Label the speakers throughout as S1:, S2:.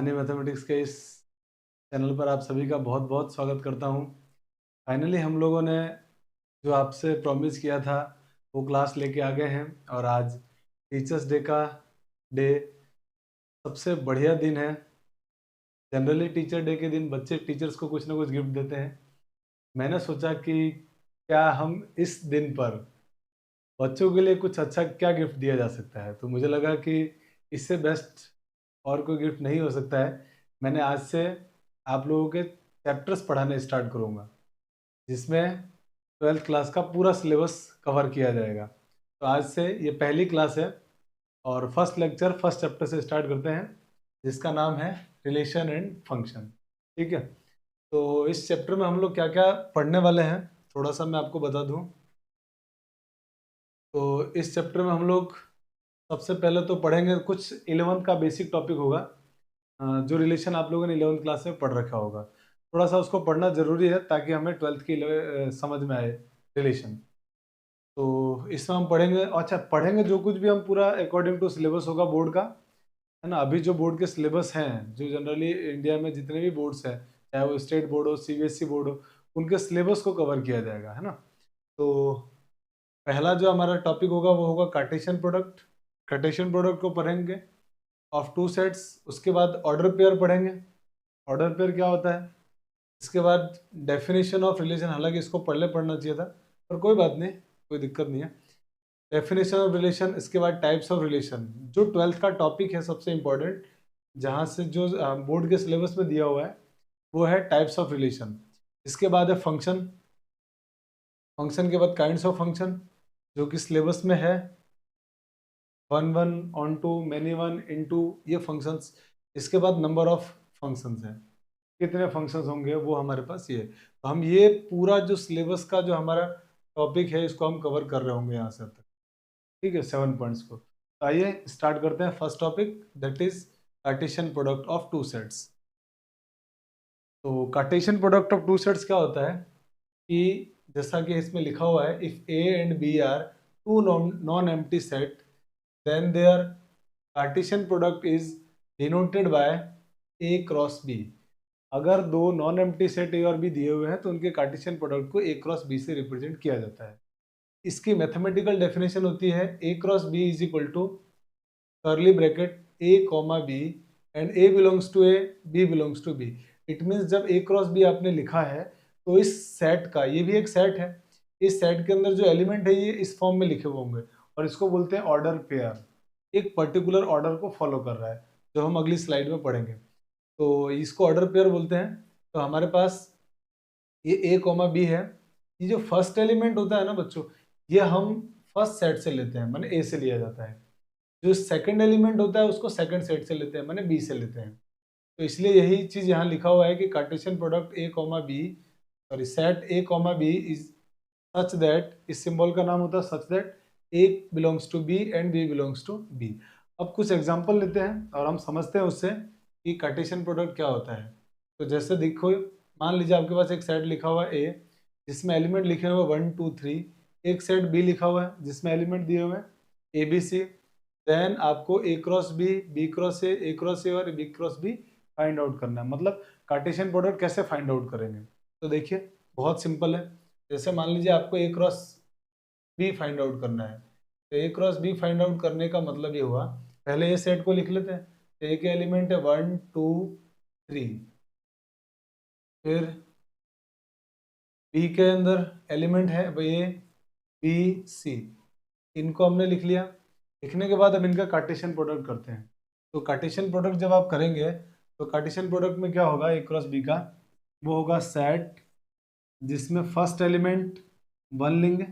S1: कहानी मैथमेटिक्स के इस चैनल पर आप सभी का बहुत बहुत स्वागत करता हूं। फाइनली हम लोगों ने जो आपसे प्रॉमिस किया था वो क्लास लेके आ गए हैं और आज टीचर्स डे का डे सबसे बढ़िया दिन है। जनरली टीचर डे के दिन बच्चे टीचर्स को कुछ ना कुछ गिफ्ट देते हैं। मैंने सोचा कि क्या हम इस दिन पर बच्चों के लिए कुछ अच्छा क्या गिफ्ट दिया जा सकता है, तो मुझे लगा कि इससे बेस्ट और कोई गिफ्ट नहीं हो सकता है। मैंने आज से आप लोगों के चैप्टर्स पढ़ाने स्टार्ट करूँगा जिसमें 12th क्लास का पूरा सिलेबस कवर किया जाएगा। तो आज से ये पहली क्लास है और फर्स्ट लेक्चर फर्स्ट चैप्टर से स्टार्ट करते हैं जिसका नाम है रिलेशन एंड फंक्शन। ठीक है, तो इस चैप्टर में हम लोग क्या क्या पढ़ने वाले हैं थोड़ा सा मैं आपको बता दूं। तो इस चैप्टर में हम लोग सबसे पहले तो पढ़ेंगे कुछ 11th का बेसिक टॉपिक होगा, जो रिलेशन आप लोगों ने 11th क्लास में पढ़ रखा होगा। थोड़ा सा उसको पढ़ना जरूरी है ताकि हमें 12th की समझ में आए रिलेशन। तो इसमें हम पढ़ेंगे, अच्छा पढ़ेंगे जो कुछ भी हम पूरा अकॉर्डिंग टू सिलेबस होगा बोर्ड का, है ना। अभी जो बोर्ड के सिलेबस हैं, जो जनरली इंडिया में जितने भी बोर्ड्स हैं, चाहे वो स्टेट बोर्ड हो सीबीएसई बोर्ड हो, उनके सिलेबस को कवर किया जाएगा, है ना। तो पहला जो हमारा टॉपिक होगा वो होगा कार्टेशियन प्रोडक्ट। कार्टेशियन प्रोडक्ट को पढ़ेंगे ऑफ टू सेट्स। उसके बाद ऑर्डर पेयर पढ़ेंगे, ऑर्डर पेयर क्या होता है। इसके बाद डेफिनेशन ऑफ रिलेशन, हालांकि इसको पहले पढ़ना चाहिए था पर कोई बात नहीं, कोई दिक्कत नहीं है। डेफिनेशन ऑफ रिलेशन, इसके बाद टाइप्स ऑफ रिलेशन, जो 12th का टॉपिक है सबसे इम्पोर्टेंट, जहाँ से जो बोर्ड के सिलेबस में दिया हुआ है वो है टाइप्स ऑफ रिलेशन। इसके बाद है फंक्शन, फंक्शन के बाद काइंड्स ऑफ फंक्शन जो कि सिलेबस में है, one one, onto, many one, into, ये फंक्शंस। इसके बाद नंबर ऑफ फंक्शंस है, कितने फंक्शंस होंगे वो हमारे पास ये। तो हम ये पूरा जो सिलेबस का जो हमारा टॉपिक है इसको हम कवर कर रहे होंगे यहाँ से तक। ठीक है, 7 पॉइंट्स को। तो आइए स्टार्ट करते हैं first topic, that is Cartesian product of two sets. तो Cartesian product of two sets क्या होता है कि जैसा कि इसमें लिखा हुआ है, if A and B are two non empty set then their Cartesian product is denoted by A cross B। अगर दो नॉन एम्प्टी सेट ए और बी दिए हुए हैं तो उनके कार्टेशियन प्रोडक्ट को A क्रॉस B से रिप्रेजेंट किया जाता है। इसकी मैथमेटिकल डेफिनेशन होती है A cross B is equal to curly bracket A comma B and A belongs to A, B belongs to B। It means जब A क्रॉस B आपने लिखा है तो इस सेट का, ये भी एक सेट है, इस सेट के अंदर जो एलिमेंट है ये इस फॉर्म में लिखे हुए होंगे और इसको बोलते हैं ऑर्डर पेयर। एक पर्टिकुलर ऑर्डर को फॉलो कर रहा है जो हम अगली स्लाइड में पढ़ेंगे, तो इसको ऑर्डर पेयर बोलते हैं। तो हमारे पास ये ए कॉमा बी है। ये जो फर्स्ट एलिमेंट होता है ना बच्चों, ये हम फर्स्ट सेट से लेते हैं, माने ए से लिया जाता है। जो सेकंड एलिमेंट होता है उसको सेकंड सेट से लेते हैं, माने बी से लेते हैं। तो इसलिए यही चीज यहाँ लिखा हुआ है कि Cartesian product A comma B, sorry set A comma B is such that, इस सिंबल का नाम होता है such that A belongs to B and B belongs to B. अब कुछ एग्जांपल लेते हैं और हम समझते हैं उससे कि कार्टेशियन प्रोडक्ट क्या होता है। तो जैसे देखो, मान लीजिए आपके पास एक सेट लिखा हुआ है ए जिसमें एलिमेंट लिखे हुए 1 2 3, एक सेट बी लिखा हुआ है जिसमें एलिमेंट दिए हुए हैं ए बी सी। देन आपको A cross B cross A cross A और B cross B find out करना है। मतलब कार्टेशियन प्रोडक्ट कैसे फाइंड आउट करेंगे, तो देखिए बहुत सिंपल है। जैसे मान लीजिए आपको A cross B find out करना है, तो ए क्रॉस बी फाइंड आउट करने का मतलब ये हुआ, पहले ये सेट को लिख लेते हैं। तो ए के एलिमेंट है 1 2 3, फिर बी के अंदर एलिमेंट है ए बी सी, इनको हमने लिख लिया। लिखने के बाद अब इनका कार्टेशियन प्रोडक्ट करते हैं। तो कार्टेशियन प्रोडक्ट जब आप करेंगे तो कार्टेशियन प्रोडक्ट में क्या होगा, ए क्रॉस बी का वो होगा सेट जिसमें फर्स्ट एलिमेंट 1 लेंगे,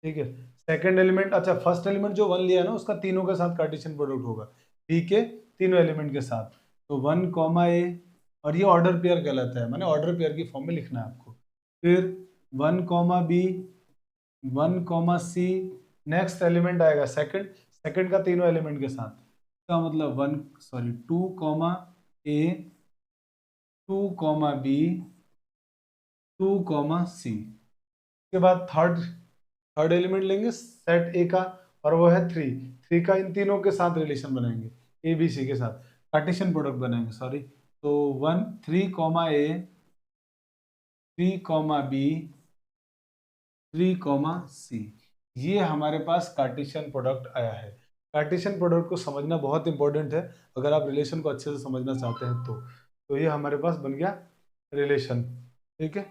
S1: ठीक है। सेकंड एलिमेंट, अच्छा फर्स्ट एलिमेंट जो 1 लिया है ना उसका तीनों के साथ कार्टेशियन प्रोडक्ट होगा, बी के तीनों एलिमेंट के साथ। तो 1 कॉमा ए, और ये ऑर्डर पेयर कहलाता है, माने ऑर्डर पेयर की फॉर्म में लिखना है आपको। फिर 1 comma B, 1 comma C, next element आएगा सेकंड, सेकंड का तीनों एलिमेंट के साथ, इसका मतलब 2 कॉमा ए, 2 कॉमा बी, 2 कॉमा सी। उसके बाद थर्ड एलिमेंट लेंगे सेट ए का और वो है 3, 3 का इन तीनों के साथ रिलेशन बनाएंगे ए बी सी के साथ। कार्टेशियन प्रोडक्ट बनाएंगे, सॉरी। तो 1 3 कॉमा ए, 3 कॉमा बी, 3 कॉमा सी, ये हमारे पास कार्टेशियन प्रोडक्ट आया है। कार्टेशियन प्रोडक्ट को समझना बहुत इंपॉर्टेंट है अगर आप रिलेशन को अच्छे से समझना चाहते हैं तो ये हमारे पास बन गया रिलेशन, ठीक है।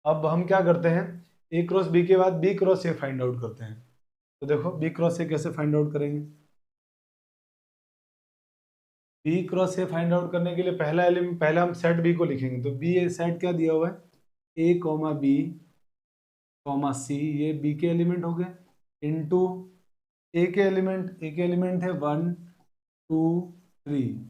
S1: अब हम क्या करते हैं, ए क्रॉस बी के बाद B cross A find out करते हैं। तो देखो बी क्रॉस ए कैसे फाइंड आउट करेंगे। B cross A find out करने के लिए पहला एलिमेंट, पहले हम सेट बी को लिखेंगे। तो बी सेट क्या दिया हुआ है, ए कॉमा बी कॉमा सी, ये बी के एलिमेंट हो गए, इनटू ए के एलिमेंट है 1 2 3।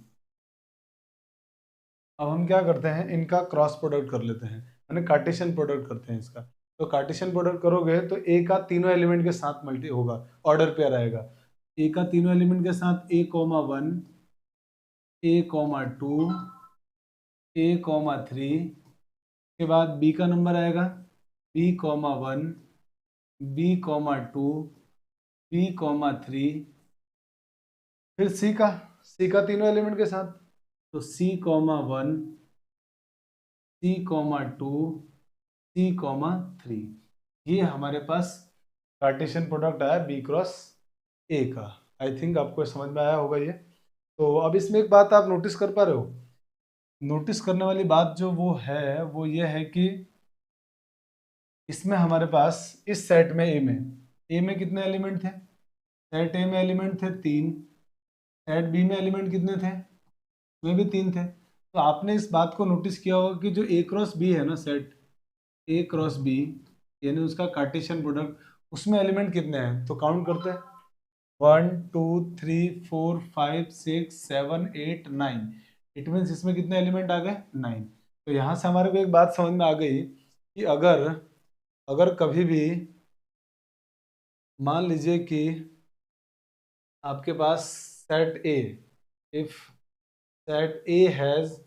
S1: अब हम क्या करते हैं, इनका क्रॉस प्रोडक्ट कर लेते हैं, यानी कार्टेशियन प्रोडक्ट करते हैं इसका। तो कार्टेशियन प्रोडक्ट करोगे तो ए का तीनों एलिमेंट के साथ मल्टी होगा, ऑर्डर पेयर आएगा। ए का तीनों एलिमेंट के साथ A comma 1, A comma 2, A comma 3 के बाद बी का नंबर आएगा B comma 1, B comma 2, B comma 3, फिर सी का तीनों एलिमेंट के साथ, तो C comma 1, C comma 2, C comma 3, ये हमारे पास कार्टेशियन प्रोडक्ट आया बी क्रॉस ए का। आई थिंक आपको समझ में आया होगा ये। तो अब इसमें एक बात आप नोटिस कर पा रहे हो, नोटिस करने वाली बात जो वो है वो ये है कि इसमें हमारे पास इस सेट में ए में कितने एलिमेंट थे, सेट ए में एलिमेंट थे 3, सेट बी में एलिमेंट कितने थे, उसमें भी 3 थे। तो आपने इस बात को नोटिस किया होगा कि जो ए क्रॉस बी है ना, सेट ए क्रॉस बी यानी उसका कार्टेशियन प्रोडक्ट, उसमें एलिमेंट कितने हैं, तो काउंट करते हैं 1 2 3 4 5 6 7 8 9। इट मीन्स इसमें कितने एलिमेंट आ गए, 9। तो यहाँ से हमारे को एक बात समझ में आ गई कि अगर अगर कभी भी मान लीजिए कि आपके पास set A, if set A has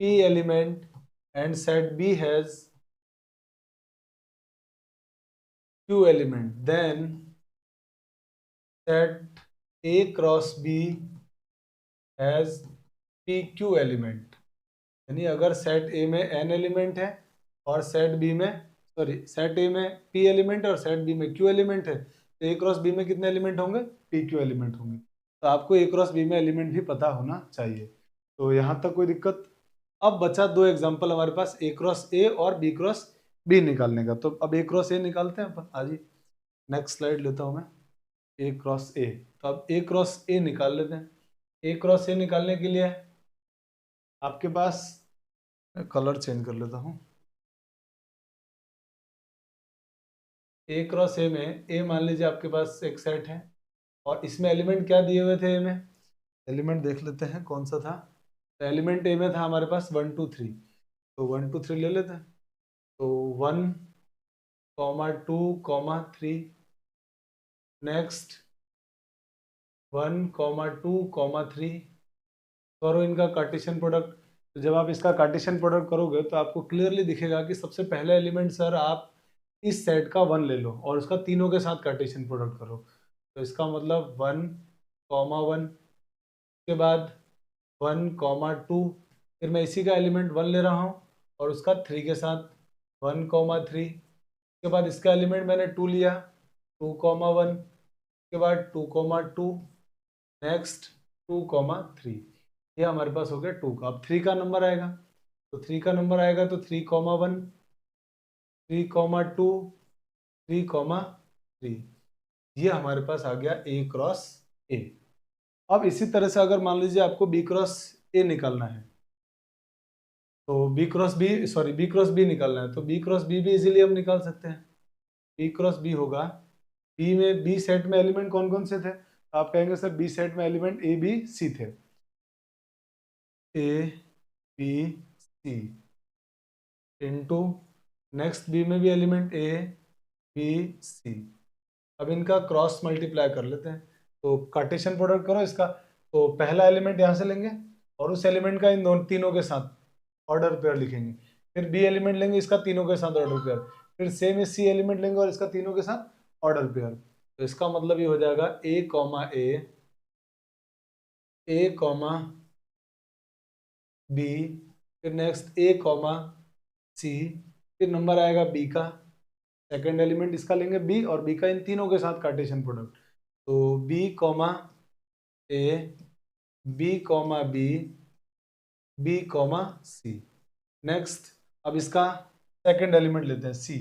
S1: p element and set b has q element, then set a cross b has pq element। यानी अगर सेट ए में n एलिमेंट है और सेट बी में, सॉरी सेट ए में p एलिमेंट और set B में q element है, तो ए क्रॉस बी में कितने एलिमेंट होंगे, pq एलिमेंट होंगे। तो आपको ए क्रॉस बी में एलिमेंट भी पता होना चाहिए। तो यहाँ तक कोई दिक्कत। अब बचा दो एग्जांपल हमारे पास, ए क्रॉस ए और बी क्रॉस बी निकालने का। तो अब ए क्रॉस ए निकालते हैं अपन। आज नेक्स्ट स्लाइड लेता हूँ मैं, ए क्रॉस ए। तो अब ए क्रॉस ए निकाल लेते हैं। ए क्रॉस ए निकालने के लिए आपके पास, कलर चेंज कर लेता हूँ। ए क्रॉस ए में ए मान लीजिए आपके पास एक सेट है और इसमें एलिमेंट क्या दिए हुए थे, ए में एलिमेंट देख लेते हैं कौन सा था। तो एलिमेंट ए में था हमारे पास 1 2 3, तो 1 2 3 ले लेते हैं। तो 1 comma 2 comma 3, next 1 comma 2 comma 3, करो इनका कार्टेशियन प्रोडक्ट। तो जब आप इसका कार्टेशियन प्रोडक्ट करोगे तो आपको क्लियरली दिखेगा कि सबसे पहला एलिमेंट सर आप इस सेट का 1 ले लो और उसका तीनों के साथ कार्टेशियन प्रोडक्ट करो। तो इसका मतलब 1 कॉमा 1 के बाद 1 कॉमा 2, फिर मैं इसी का एलिमेंट 1 ले रहा हूँ और उसका 3 के साथ 1 कॉमा 3 के बाद इसका एलिमेंट मैंने 2 लिया 2 कॉमा 1 के बाद 2 कॉमा 2, नेक्स्ट 2 कॉमा 3, ये हमारे पास हो गया 2 का। अब 3 का नंबर आएगा, तो 3 का नंबर आएगा तो 3 कॉमा 1, 3 कॉमा 2, 3 कॉमा 3, ये हमारे पास आ गया ए क्रॉस ए। अब इसी तरह से अगर मान लीजिए आपको बी क्रॉस ए निकालना है, तो बी क्रॉस बी निकालना है, तो बी क्रॉस बी भी इजीली हम निकाल सकते हैं। बी क्रॉस बी होगा, बी सेट में एलिमेंट कौन कौन से थे, तो आप कहेंगे सर बी सेट में एलिमेंट ए बी सी थे, A B C into next B में भी एलिमेंट ए बी सी। अब इनका क्रॉस मल्टीप्लाई कर लेते हैं, तो कार्टेशियन प्रोडक्ट करो इसका। तो पहला एलिमेंट यहाँ से लेंगे और उस एलिमेंट का इन दोनों तीनों के साथ ऑर्डर पेयर लिखेंगे, फिर बी एलिमेंट लेंगे इसका तीनों के साथ ऑर्डर पेयर, फिर सेम इस सी एलिमेंट लेंगे और इसका तीनों के साथ ऑर्डर पेयर। तो इसका मतलब ये हो जाएगा ए कॉमा ए कॉमा बी, फिर नेक्स्ट ए कॉमा सी, फिर नंबर आएगा बी का, सेकेंड एलिमेंट इसका लेंगे बी और बी का इन तीनों के साथ कार्टेशियन प्रोडक्ट, तो B comma A, B comma B, B comma C. Next अब इसका सेकेंड एलिमेंट लेते हैं सी,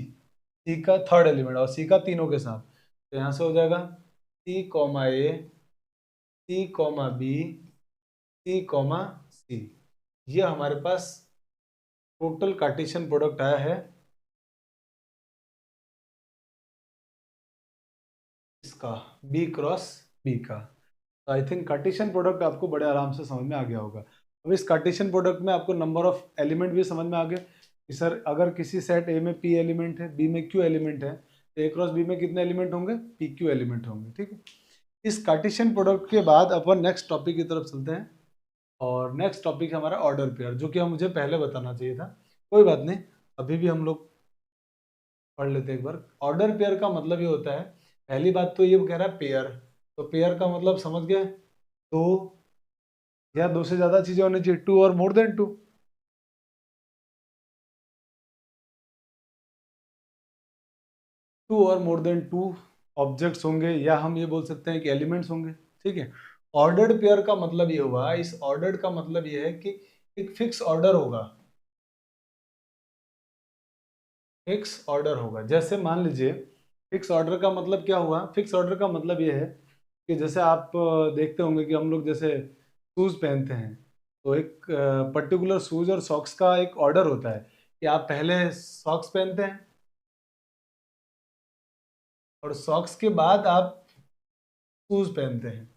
S1: सी का थर्ड एलिमेंट और सी का तीनों के साथ, तो यहाँ से हो जाएगा सी कॉमा ए, C comma B, C comma सी। ये हमारे पास टोटल कार्टेशियन प्रोडक्ट आया है इसका बी क्रॉस बी का। तो आई थिंक कार्टेशियन प्रोडक्ट आपको बड़े आराम से समझ में आ गया होगा। अब इस कार्टेशियन प्रोडक्ट में आपको नंबर ऑफ एलिमेंट भी समझ में आ गए कि सर अगर किसी सेट ए में पी एलिमेंट है, बी में क्यू एलिमेंट है, तो ए क्रॉस बी में कितने एलिमेंट होंगे, पी क्यू एलिमेंट होंगे। ठीक है, इस कार्टेशियन प्रोडक्ट के बाद अपन नेक्स्ट टॉपिक की तरफ चलते हैं, और नेक्स्ट टॉपिक है हमारा ऑर्डर पेयर, जो कि हम मुझे पहले बताना चाहिए था, कोई बात नहीं, अभी भी हम लोग पढ़ लेते हैं एक बार। ऑर्डर पेयर का मतलब ये होता है, पहली बात तो ये कह रहा है पेयर, तो पेयर का मतलब समझ गए, दो या दो से ज्यादा चीजें होनी चाहिए, टू और मोर देन टू। टू और मोर देन टू ऑब्जेक्ट्स होंगे, या हम ये बोल सकते हैं कि एलिमेंट्स होंगे। ठीक है, ऑर्डर्ड पेयर का मतलब ये हुआ, इस ऑर्डर्ड का मतलब ये है कि एक फिक्स ऑर्डर होगा, फिक्स ऑर्डर होगा। जैसे मान लीजिए फिक्स ऑर्डर का मतलब क्या हुआ, फिक्स ऑर्डर का मतलब ये है कि जैसे आप देखते होंगे कि हम लोग जैसे शूज पहनते हैं, तो एक पर्टिकुलर शूज और सॉक्स का एक ऑर्डर होता है कि आप पहले सॉक्स पहनते हैं और सॉक्स के बाद आप शूज पहनते हैं।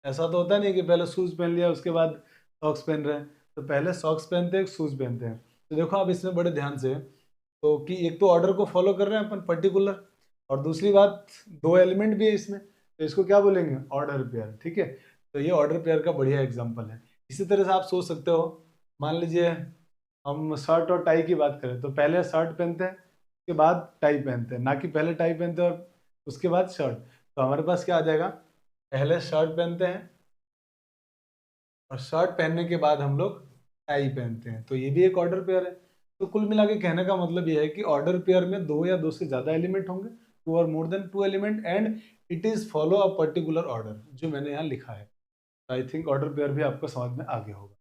S1: ऐसा तो होता नहीं कि पहले शूज पहन लिया उसके बाद सॉक्स पहन रहे हैं, तो पहले सॉक्स पहनते हैं शूज पहनते हैं। तो देखो आप इसमें बड़े ध्यान से, तो कि एक तो ऑर्डर को फॉलो कर रहे हैं अपन पर्टिकुलर, और दूसरी बात दो एलिमेंट भी है इसमें, तो इसको क्या बोलेंगे, ऑर्डर पेयर। ठीक है, तो ये ऑर्डर पेयर का बढ़िया एग्जांपल है। इसी तरह से आप सोच सकते हो, मान लीजिए हम शर्ट और टाई की बात करें, तो पहले शर्ट पहनते हैं उसके बाद टाई पहनते हैं, ना कि पहले टाई पहनते हैं और उसके बाद शर्ट। तो हमारे पास क्या आ जाएगा, पहले शर्ट पहनते हैं और शर्ट पहनने के बाद हम लोग टाई पहनते हैं, तो ये भी एक ऑर्डर पेयर है। तो कुल मिला के कहने का मतलब ये है कि ऑर्डर पेयर में दो या दो से ज्यादा एलिमेंट होंगे, टू और more than two element, and it is follow a particular order, जो मैंने यहाँ लिखा है। आई थिंक ऑर्डर पेयर भी आपको समझ में आ गया होगा।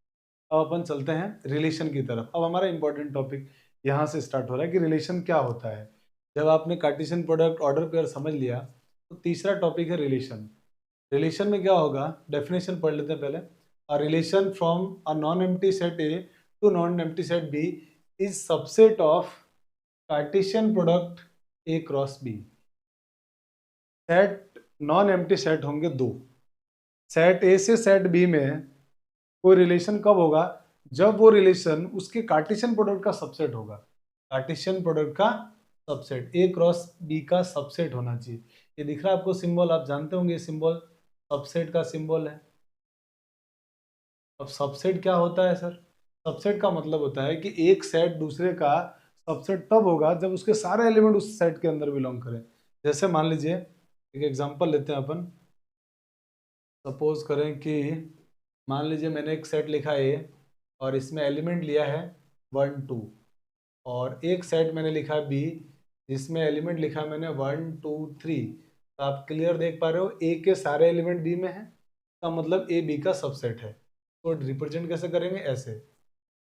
S1: अब अपन चलते हैं रिलेशन की तरफ। अब हमारा इंपॉर्टेंट टॉपिक यहाँ से स्टार्ट हो रहा है कि रिलेशन क्या होता है। जब आपने कार्टेशियन प्रोडक्ट ऑर्डर पेयर समझ लिया, तो तीसरा टॉपिक है रिलेशन। रिलेशन में क्या होगा, डेफिनेशन पढ़ लेते हैं पहले। A relation from a non empty set A to non empty set B is subset of Cartesian product A cross B. Set non empty set होंगे दो, सेट ए से सेट बी में कोई रिलेशन कब होगा, जब वो रिलेशन उसके कार्टेशियन प्रोडक्ट का सबसेट होगा। कार्टेशियन प्रोडक्ट का सबसेट, ए क्रॉस बी का सबसेट होना चाहिए। ये दिख रहा है आपको सिंबल, आप जानते होंगे ये सिंबल सबसेट का सिंबल है। अब सबसेट क्या होता है सर, सबसेट का मतलब होता है कि एक सेट दूसरे का सबसेट तब होगा जब उसके सारे एलिमेंट उस सेट के अंदर बिलोंग करें। जैसे मान लीजिए एक एग्जांपल लेते हैं अपन, सपोज करें कि मान लीजिए मैंने एक सेट लिखा ए और इसमें एलिमेंट लिया है 1 2, और एक सेट मैंने लिखा बी जिसमें एलिमेंट लिखा मैंने 1 2 3। तो आप क्लियर देख पा रहे हो ए के सारे एलिमेंट बी में है, का मतलब ए बी का सबसेट है। तो रिप्रेजेंट कैसे करेंगे, ऐसे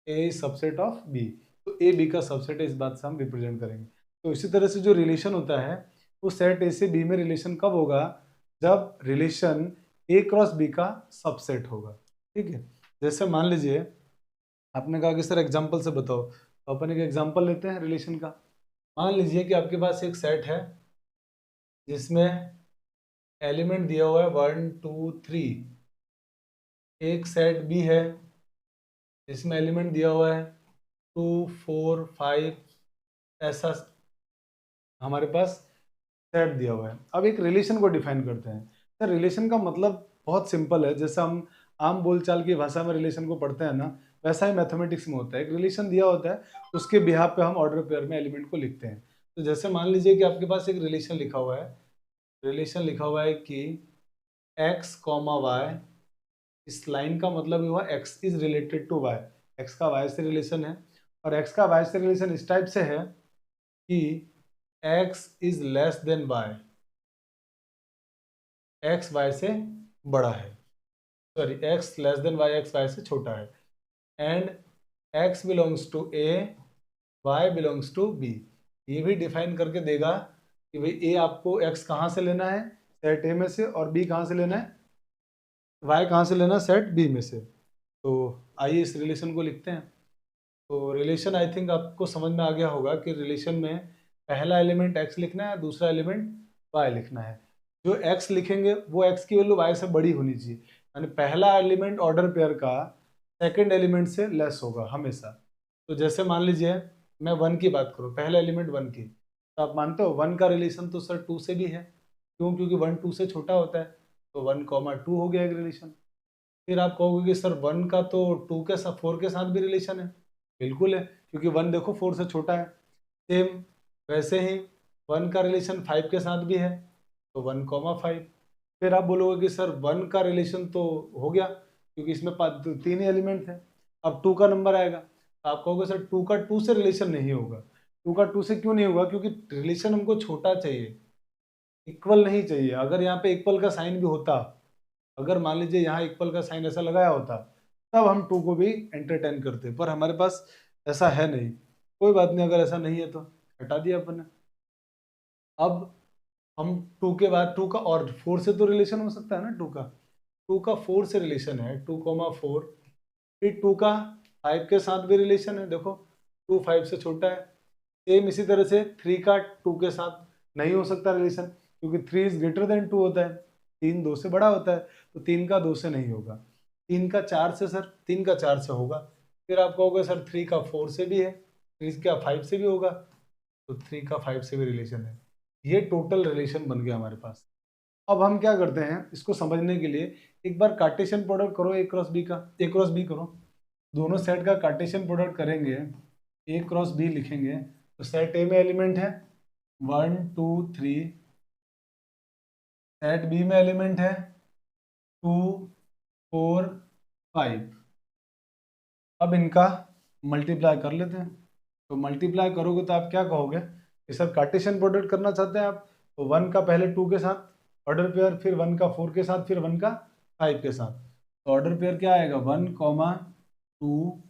S1: ए इज सबसेट ऑफ बी, तो ए बी का सबसेट है, इस बात से हम रिप्रेजेंट करेंगे। तो इसी तरह से जो रिलेशन होता है वो सेट ए से बी में रिलेशन कब होगा, जब रिलेशन ए क्रॉस बी का सबसेट होगा। ठीक है, जैसे मान लीजिए आपने कहा कि सर एग्जांपल से बताओ, तो अपन एक एग्जांपल लेते हैं रिलेशन का। मान लीजिए कि आपके पास एक सेट है जिसमें एलिमेंट दिया हुआ है 1 2 3, एक सेट बी है जिसमें एलिमेंट दिया हुआ है 2 4 5, ऐसा हमारे पास सेट दिया हुआ है। अब एक रिलेशन को डिफाइन करते हैं। सर रिलेशन का मतलब बहुत सिंपल है, जैसे हम आम बोलचाल की भाषा में रिलेशन को पढ़ते हैं ना, वैसा ही मैथमेटिक्स में होता है। एक रिलेशन दिया होता है, उसके बिहाफ पे हम ऑर्डर पेयर में एलिमेंट को लिखते हैं। तो जैसे मान लीजिए कि आपके पास एक रिलेशन लिखा हुआ है रिलेशन लिखा हुआ है कि x कॉमा वाई, इस लाइन का मतलब हुआ x is related to y, x का y से रिलेशन है, और x का y से रिलेशन इस टाइप से है कि x is less than y, x y से बड़ा है, sorry x less than y, x y से छोटा है, and x belongs to a, y belongs to b। ये भी डिफाइन करके देगा कि भाई a आपको x कहाँ से लेना है, सेट a में से, और b कहाँ से लेना है, y कहाँ से लेना है, सेट b में से। तो आइए इस रिलेशन को लिखते हैं। तो रिलेशन आई थिंक आपको समझ में आ गया होगा कि रिलेशन में पहला एलिमेंट x लिखना है, दूसरा एलिमेंट y लिखना है। जो x लिखेंगे वो x की वैल्यू y से बड़ी होनी चाहिए, यानी पहला एलिमेंट ऑर्डर पेयर का सेकंड एलिमेंट से लेस होगा हमेशा। तो जैसे मान लीजिए मैं 1 की बात करूँ, पहला एलिमेंट 1 की, तो आप मानते हो 1 का रिलेशन तो सर 2 से भी है, क्यों, क्योंकि 1 2 से छोटा होता है, तो 1 कॉमा 2 हो गया एक रिलेशन। फिर आप कहोगे कि सर 1 का तो 2 के साथ 4 के साथ भी रिलेशन है, बिल्कुल है, क्योंकि 1 देखो 4 से छोटा है। सेम वैसे ही 1 का रिलेशन 5 के साथ भी है, तो 1 कॉमा 5। फिर आप बोलोगे कि सर 1 का रिलेशन तो हो गया, क्योंकि इसमें 3 ही एलिमेंट है, अब 2 का नंबर आएगा, तो आप कहोगे सर 2 का 2 से रिलेशन नहीं होगा। 2 का 2 से क्यों नहीं होगा, क्योंकि रिलेशन हमको छोटा चाहिए, इक्वल नहीं चाहिए। अगर यहाँ पे इक्वल का साइन भी होता, अगर मान लीजिए यहाँ इक्वल का साइन ऐसा लगाया होता, तब हम 2 को भी एंटरटेन करते, पर हमारे पास ऐसा है नहीं। कोई बात नहीं, अगर ऐसा नहीं है तो हटा दिया अपन ने। अब हम 2 के बाद 2 का और 4 से तो रिलेशन हो सकता है ना, 2 का 4 से रिलेशन है, 2,4। फिर 2 का 5 के साथ भी रिलेशन है, देखो 2 5 से छोटा है। सेम इसी तरह से 3 का 2 के साथ नहीं हो सकता रिलेशन, क्योंकि 3 इज ग्रेटर देन 2 होता है, 3 2 से बड़ा होता है, तो 3 का 2 से नहीं होगा। 3 का 4 से, सर 3 का 4 से होगा। फिर आप कहोगे सर 3 का 4 से भी है, 3 का 5 से भी होगा, तो 3 का 5 से भी रिलेशन है। ये टोटल रिलेशन बन गया हमारे पास। अब हम क्या करते हैं, इसको समझने के लिए एक बार कार्टेशियन प्रोडक्ट करो ए क्रॉस बी का, ए क्रॉस बी करो, दोनों सेट का कार्टेशियन प्रोडक्ट करेंगे, ए क्रॉस बी लिखेंगे, तो सेट ए में एलिमेंट है 1 2 3, सेट बी में एलिमेंट है 2 4 5। अब इनका मल्टीप्लाई कर लेते हैं। तो मल्टीप्लाई करोगे तो आप क्या कहोगे कि सर कार्टेशियन प्रोडक्ट करना चाहते हैं आप, तो 1 का पहले 2 के साथ ऑर्डर पेयर, फिर 1 का 4 के साथ, फिर 1 का 5 के साथ। तो ऑर्डर पेयर क्या आएगा, 1 comma 2,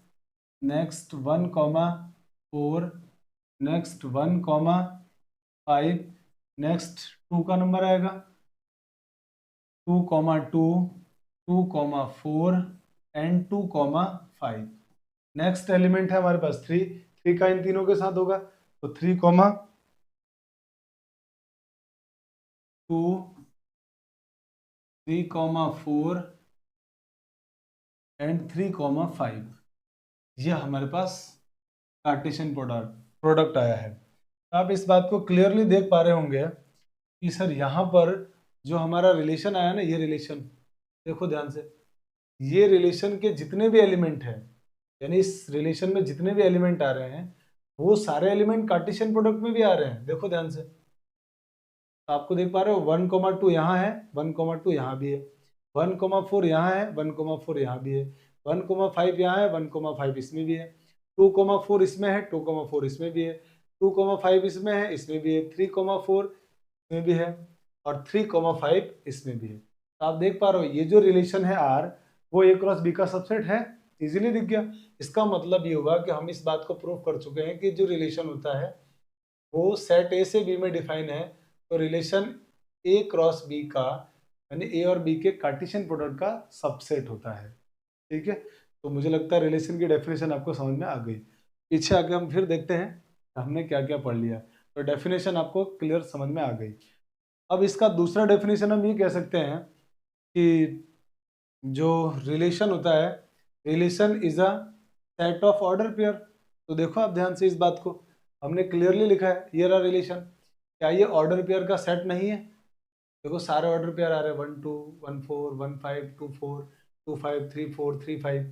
S1: next 1 comma 4, next 1 comma 5, next 2 का नंबर आएगा 2 comma 2, 2 comma 4 and 2 comma 5। Next element है हमारे पास 3, 3 का इन तीनों के साथ होगा, तो 3 कॉमा 2, 3 कॉमा 4 एंड 3 कॉमा 5। ये हमारे पास कार्टेशियन प्रोडक्ट आया है। आप इस बात को क्लियरली देख पा रहे होंगे कि सर यहाँ पर जो हमारा रिलेशन आया ना, ये रिलेशन देखो ध्यान से, ये रिलेशन के जितने भी एलिमेंट हैं, यानी इस रिलेशन में जितने भी एलिमेंट आ रहे हैं, वो सारे एलिमेंट कार्टेशियन प्रोडक्ट में भी आ रहे हैं, देखो ध्यान से। तो आपको देख पा रहे हो 1 कॉमा 2 यहाँ है, 1 कॉमा 2 यहाँ भी है, 1 कॉमा 4 यहाँ है, 1 कॉमा 4 यहाँ भी है, 1 कॉमा 5 यहाँ है, 1 कॉमा 5 इसमें भी है, 2 कॉमा 4 इसमें है, 2 कॉमा 4 इसमें भी है, 2 कॉमा 5 इसमें है, इसमें भी है, 3 कॉमा 4 इसमें भी है, और 3 कॉमा 5 इसमें भी है। तो आप देख पा रहे हो ये जो रिलेशन है आर, वो ए क्रॉस बी का सबसेट है, इजीली दिख गया। इसका मतलब ये होगा कि हम इस बात को प्रूव कर चुके हैं कि जो रिलेशन होता है वो सेट ए से बी में डिफाइन है, तो रिलेशन ए क्रॉस बी का, यानी ए और बी के कार्टेशियन प्रोडक्ट का सबसेट होता है। ठीक है, तो मुझे लगता है रिलेशन की डेफिनेशन आपको समझ में आ गई। पीछे आके हम फिर देखते हैं हमने क्या क्या पढ़ लिया। तो डेफिनेशन आपको क्लियर समझ में आ गई। अब इसका दूसरा डेफिनेशन हम ये कह सकते हैं कि जो रिलेशन होता है, relation is a set of order pair. तो देखो आप ध्यान से इस बात को, हमने क्लियरली लिखा है ये रहा रिलेशन, क्या ये ऑर्डर पेयर का सेट नहीं है? देखो सारे ऑर्डर पेयर आ रहे हैं 1 2 1 4 1 5 2 4 2 5 3 4 3 5,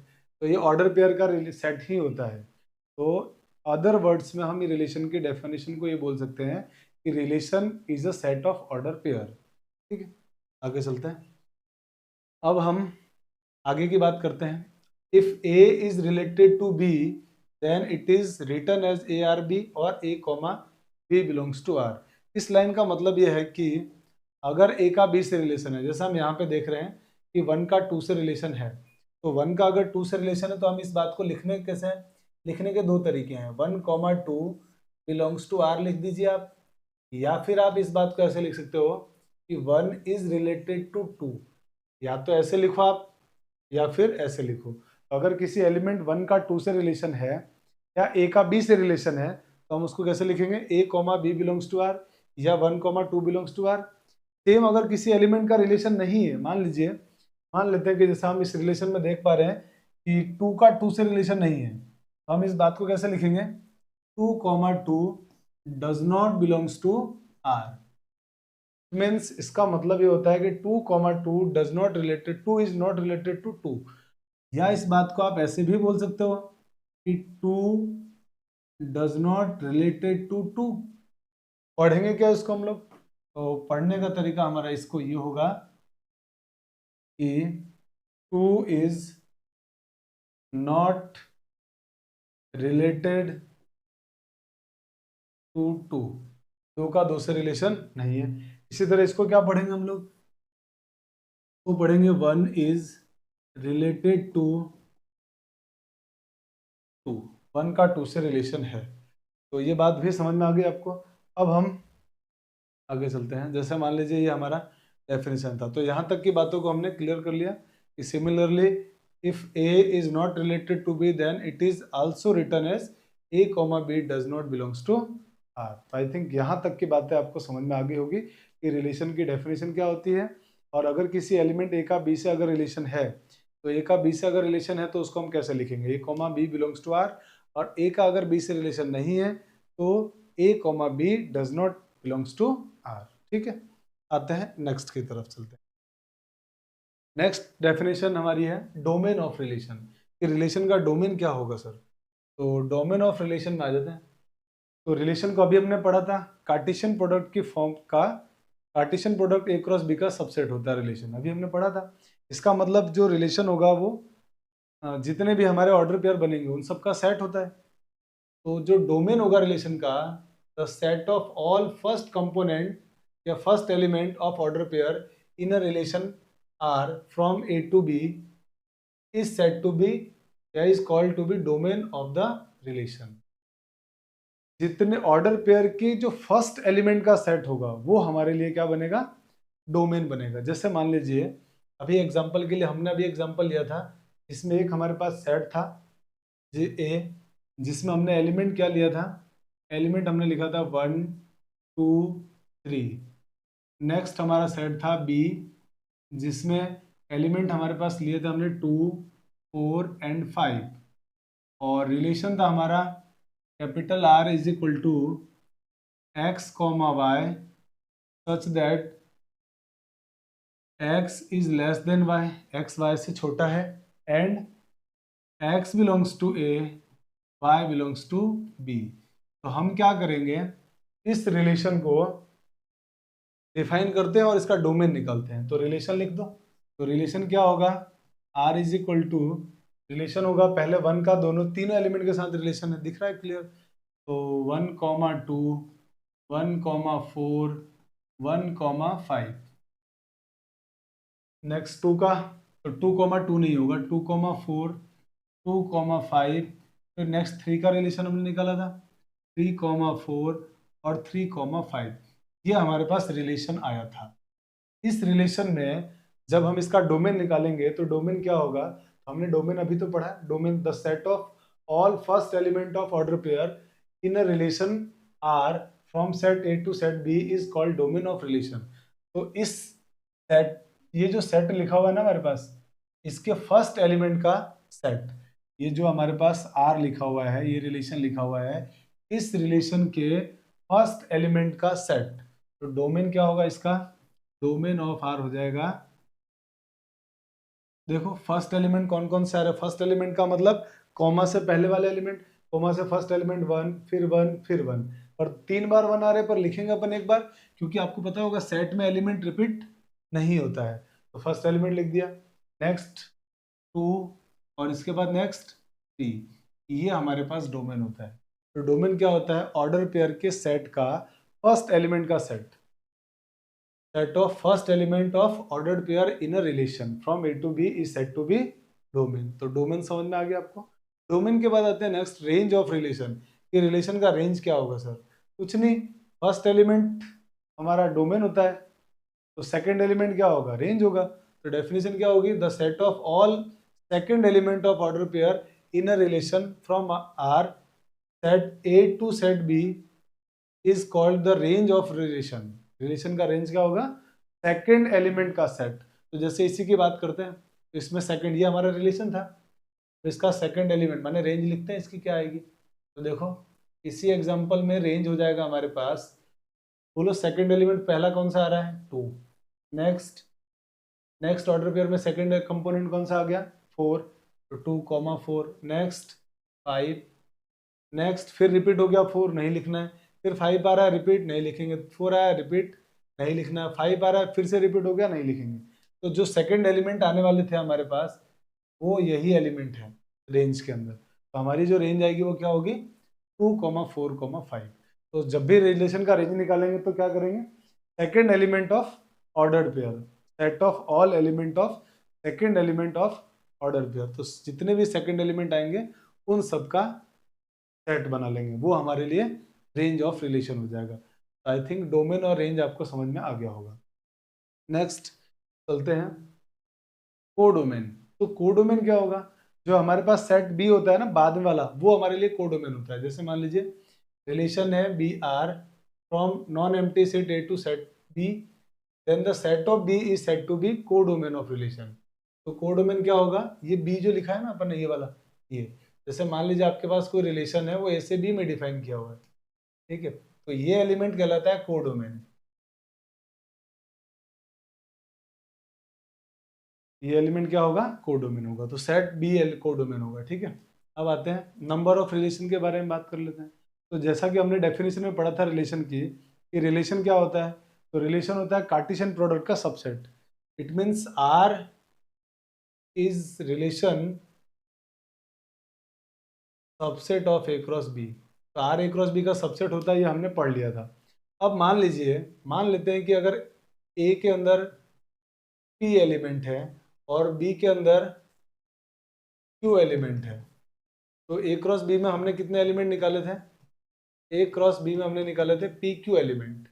S1: तो ये ऑर्डर पेयर का सेट ही होता है। तो अदर वर्ड्स में हम रिलेशन की डेफिनेशन को ये बोल सकते हैं कि relation is a set of order pair. ठीक है, आगे चलते हैं। अब हम आगे की बात करते हैं। If A is related to B then it is written as A R B और A comma B belongs to R. इस लाइन का मतलब यह है कि अगर ए का बी से रिलेशन है, जैसा हम यहाँ पे देख रहे हैं कि 1 का 2 से रिलेशन है, तो 1 का अगर 2 से रिलेशन है तो हम इस बात को लिखने कैसे हैं? लिखने के दो तरीके हैं, 1 कॉमा 2 बिलोंग्स टू आर लिख दीजिए आप, या फिर आप इस बात को ऐसे लिख सकते हो कि 1 इज रिलेटेड टू 2। या तो ऐसे लिखो आप या फिर ऐसे लिखो। तो अगर किसी एलिमेंट 1 का 2 से रिलेशन है या ए का बी से रिलेशन है तो हम उसको कैसे लिखेंगे? A comma B belongs to R या 1 comma 2 belongs to R. Same अगर किसी एलिमेंट का रिलेशन नहीं है, मान लेते हैं कि जैसा हम इस रिलेशन में देख पा रहे हैं कि 2 का 2 से रिलेशन नहीं है, तो हम इस बात को कैसे लिखेंगे? 2 comma 2 does not belongs to R. Means इसका मतलब ये होता है कि 2 comma 2 does not related, 2 is not related to 2। या इस बात को आप ऐसे भी बोल सकते हो कि 2 डज नॉट रिलेटेड टू 2। पढ़ेंगे क्या इसको हम लोग? तो पढ़ने का तरीका हमारा इसको ये होगा कि 2 इज नॉट रिलेटेड टू 2। 2 का 2 से रिलेशन नहीं है। इसी तरह इसको क्या पढ़ेंगे हम लोग? तो पढ़ेंगे 1 इज रिलेटेड टू 2। 1 का 2 से रिलेशन है। तो ये बात भी समझ में आ गई आपको। अब हम आगे चलते हैं। जैसे मान लीजिए ये हमारा डेफिनेशन था, तो यहाँ तक की बातों को हमने क्लियर कर लिया कि similarly if A is not related to B then it is also written as A comma B does not belongs to R. तो आई थिंक यहाँ तक की बातें आपको समझ में आ गई होगी कि रिलेशन की डेफिनेशन क्या होती है। और अगर किसी एलिमेंट ए का बी से अगर रिलेशन है, तो ए का बी से अगर रिलेशन है तो उसको हम कैसे लिखेंगे? A comma B belongs to R. और ए का अगर बी से रिलेशन नहीं है तो A comma B does not belongs to R. ठीक है, आते हैं नेक्स्ट की तरफ चलते हैं। नेक्स्ट डेफिनेशन हमारी है डोमेन ऑफ रिलेशन। कि रिलेशन का डोमेन क्या होगा सर? तो डोमेन ऑफ रिलेशन में आ जाते हैं। तो रिलेशन को अभी हमने पढ़ा था, कार्टेशियन प्रोडक्ट की फॉर्म का, Cartesian product A cross B का सबसेट होता है रिलेशन, अभी हमने पढ़ा था। इसका मतलब जो रिलेशन होगा वो जितने भी हमारे ऑर्डर पेयर बनेंगे उन सबका सेट होता है। तो जो डोमेन होगा रिलेशन का, the set of all first component या first element of order pair in a relation R from A to B is set to be या is called to be domain of the relation. जितने order pair की जो first element का set होगा वो हमारे लिए क्या बनेगा? डोमेन बनेगा। जैसे मान लीजिए अभी एग्जांपल के लिए हमने अभी एग्जांपल लिया था, इसमें एक हमारे पास सेट था जी ए, जिसमें हमने एलिमेंट क्या लिया था? एलिमेंट हमने लिखा था 1 2 3। नेक्स्ट हमारा सेट था बी, जिसमें एलिमेंट हमारे पास लिए थे हमने 2 4 एंड 5। और रिलेशन था हमारा capital R is equal to x comma y such that x is less than y, x y से छोटा है, and x belongs to A y belongs to B. तो हम क्या करेंगे? इस रिलेशन को डिफाइन करते हैं और इसका डोमेन निकालते हैं। तो रिलेशन लिख दो। तो रिलेशन क्या होगा? R is equal to, relation होगा पहले 1 का दोनों तीनों एलिमेंट के साथ रिलेशन है, दिख रहा है क्लियर? तो 1 कॉमा 2 1 कॉमा 4 1 कॉमा 5। नेक्स्ट 2 का, तो 2 कॉमा 2 नहीं होगा, 2 कॉमा 4 2 कॉमा 5। फिर नेक्स्ट 3 का रिलेशन हमने निकाला था 3 कॉमा 4 और 3 कॉमा 5। ये हमारे पास रिलेशन आया था। इस रिलेशन में जब हम इसका डोमेन निकालेंगे तो डोमेन क्या होगा? हमने डोमेन अभी तो पढ़ा, domain the set of all first element of order pair in a relation R from set A to set B is called domain of relation. तो इस सेट, ये जो सेट लिखा हुआ है ना हमारे पास, इसके फर्स्ट एलिमेंट का सेट, ये जो हमारे पास आर लिखा हुआ है, ये रिलेशन लिखा हुआ है, इस रिलेशन के फर्स्ट एलिमेंट का सेट। तो डोमेन क्या होगा इसका? डोमेन ऑफ आर हो जाएगा, देखो फर्स्ट एलिमेंट कौन कौन से आ रहे हैं? फर्स्ट एलिमेंट का मतलब कॉमा से पहले वाले एलिमेंट, कॉमा से फर्स्ट एलिमेंट 1 फिर 1 फिर 1, और 3 बार 1 आ रहे हैं, पर लिखेंगे अपन एक बार, क्योंकि आपको पता होगा सेट में एलिमेंट रिपीट नहीं होता है। तो फर्स्ट एलिमेंट लिख दिया, नेक्स्ट 2 और इसके बाद नेक्स्ट 3, ये हमारे पास डोमेन होता है। तो डोमेन क्या होता है? ऑर्डर पेयर के सेट का फर्स्ट एलिमेंट का set of first element of ordered pair in a relation from A to B is said to be domain. तो डोमेन समझ में आ गया आपको। डोमेन के बाद आते हैं नेक्स्ट रेंज ऑफ रिलेशन, कि रिलेशन का रेंज क्या होगा सर? कुछ नहीं, फर्स्ट एलिमेंट हमारा डोमेन होता है, तो सेकंड एलिमेंट क्या होगा? रेंज होगा। तो डेफिनेशन क्या होगी? The set of all second element of order pair in a relation from R set A to set B is called the range of relation. Relation का रेंज क्या होगा? Second element का set. तो जैसे इसी की बात करते हैं, तो इसमें सेकंड, ये हमारा रिलेशन था, तो इसका सेकंड एलिमेंट माने रेंज लिखते हैं, इसकी क्या आएगी? तो देखो इसी एग्जांपल में रेंज हो जाएगा हमारे पास, बोलो सेकंड एलिमेंट पहला कौन सा आ रहा है? 2। नेक्स्ट ऑर्डर पेयर में सेकंड कंपोनेंट कौन सा आ गया? 4, तो 2, 4, नेक्स्ट 5, नेक्स्ट फिर रिपीट हो गया 4, नहीं लिखना है, फिर 5 आ रहा है, रिपीट नहीं लिखेंगे, 4 आया रिपीट नहीं लिखना है, 5 आ रहा है फिर से रिपीट हो गया, नहीं लिखेंगे। तो जो सेकंड एलिमेंट आने वाले थे हमारे पास, वो यही एलिमेंट है रेंज के अंदर। तो हमारी जो रेंज आएगी वो क्या होगी? 2, 4, 5। तो जब भी रिलेशन का रेंज निकालेंगे तो क्या करेंगे? Second element of ordered pair, set of all element of second element of order pair. तो जितने भी सेकंड एलिमेंट आएंगे उन सबका सेट बना लेंगे, वो हमारे लिए रेंज ऑफ रिलेशन हो जाएगा। आई थिंक डोमेन और रेंज आपको समझ में आ गया होगा। नेक्स्ट चलते हैं कोडोमेन। तो कोडोमेन क्या होगा? जो हमारे पास सेट बी होता है ना बाद में वाला, वो हमारे लिए कोडोमेन होता है। जैसे मान लीजिए रिलेशन है be R from non empty set A to set B, then the set of B is said to be codomain of relation. तो कोडोमेन क्या होगा? ये बी जो लिखा है ना अपन ने, ये वाला, ये जैसे मान लीजिए आपके पास कोई रिलेशन है, वो ए से बी में डिफाइन किया हुआ है, ठीक है, तो ये एलिमेंट कहलाता है कोडोमेन। ये एलिमेंट क्या होगा? कोडोमेन होगा। तो सेट बी एल कोडोमेन होगा, ठीक है। अब आते हैं नंबर ऑफ रिलेशन के बारे में बात कर लेते हैं। तो जैसा कि हमने डेफिनेशन में पढ़ा था रिलेशन की, कि रिलेशन क्या होता है? तो रिलेशन होता है कार्टेशियन प्रोडक्ट का subset. It means R is relation subset of A cross B. तो आर ए क्रॉस बी का सबसेट होता है, ये हमने पढ़ लिया था। अब मान लेते हैं कि अगर ए के अंदर पी एलिमेंट है और बी के अंदर क्यू एलिमेंट है, तो ए क्रॉस बी में हमने कितने एलिमेंट निकाले थे? ए क्रॉस बी में हमने निकाले थे पी क्यू एलिमेंट,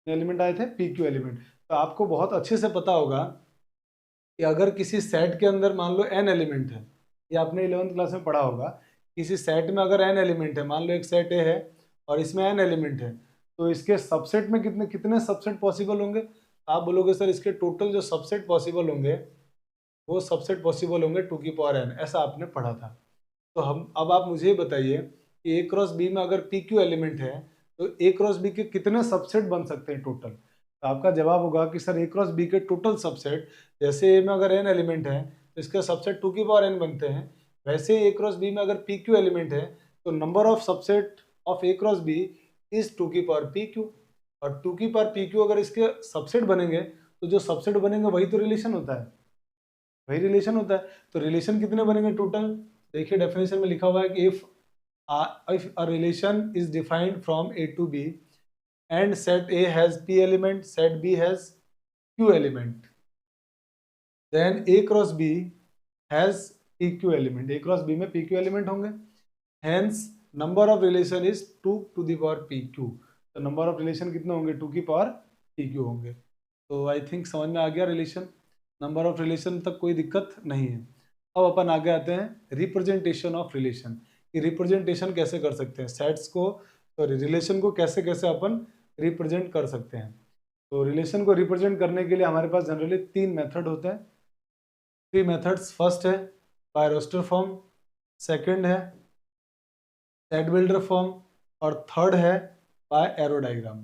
S1: एलिमेंट आए थे पी क्यू एलिमेंट। तो आपको बहुत अच्छे से पता होगा कि अगर किसी सेट के अंदर मान लो एन एलिमेंट है, ये आपने 11th क्लास में पढ़ा होगा, किसी सेट में अगर एन एलिमेंट है, मान लो एक सेट ए है और इसमें एन एलिमेंट है, तो इसके सबसेट में कितने कितने सबसेट पॉसिबल होंगे? आप बोलोगे सर इसके टोटल जो सबसेट पॉसिबल होंगे, वो सबसेट पॉसिबल होंगे 2n, ऐसा आपने पढ़ा था। तो हम अब आप मुझे बताइए कि ए क्रॉस बी में अगर पी क्यू एलिमेंट है, तो ए क्रॉस बी के कितने सबसेट बन सकते हैं टोटल? तो आपका जवाब होगा कि सर ए क्रॉस बी के टोटल सबसेट, जैसे ए में अगर एन एलिमेंट है तो इसके सबसेट 2n बनते हैं, वैसे ए क्रॉस बी में अगर पी क्यू एलिमेंट है तो number of subset of A cross B is 2p और 2p अगर इसके सबसेट बनेंगे, तो जो सबसेट बनेंगे वही तो रिलेशन होता है, वही रिलेशन होता है। तो रिलेशन कितने बनेंगे टोटल? देखिए डेफिनेशन में लिखा हुआ है कि if a relation is defined from A to B and set A has p element, set B has q element, then A cross B has p q element, A cross B में p q element होंगे, hence number of relation is 2 to the power pq। तो number of relation कितने होंगे? 2 की power pq होंगे। तो I think समझ में आ गया रिलेशन, नंबर ऑफ रिलेशन तक कोई दिक्कत नहीं है। अब अपन आगे आते हैं रिप्रेजेंटेशन ऑफ रिलेशन, कि रिप्रेजेंटेशन कैसे कर सकते हैं सेट्स को, सॉरी रिलेशन को कैसे कैसे अपन रिप्रेजेंट कर सकते हैं। तो रिलेशन को रिप्रेजेंट करने के लिए हमारे पास जनरली 3 मेथड होते हैं, 3 मेथड्स। फर्स्ट है बाय रोस्टर फॉर्म, सेकंड है सेट बिल्डर फॉर्म और थर्ड है बाय एरो डायग्राम।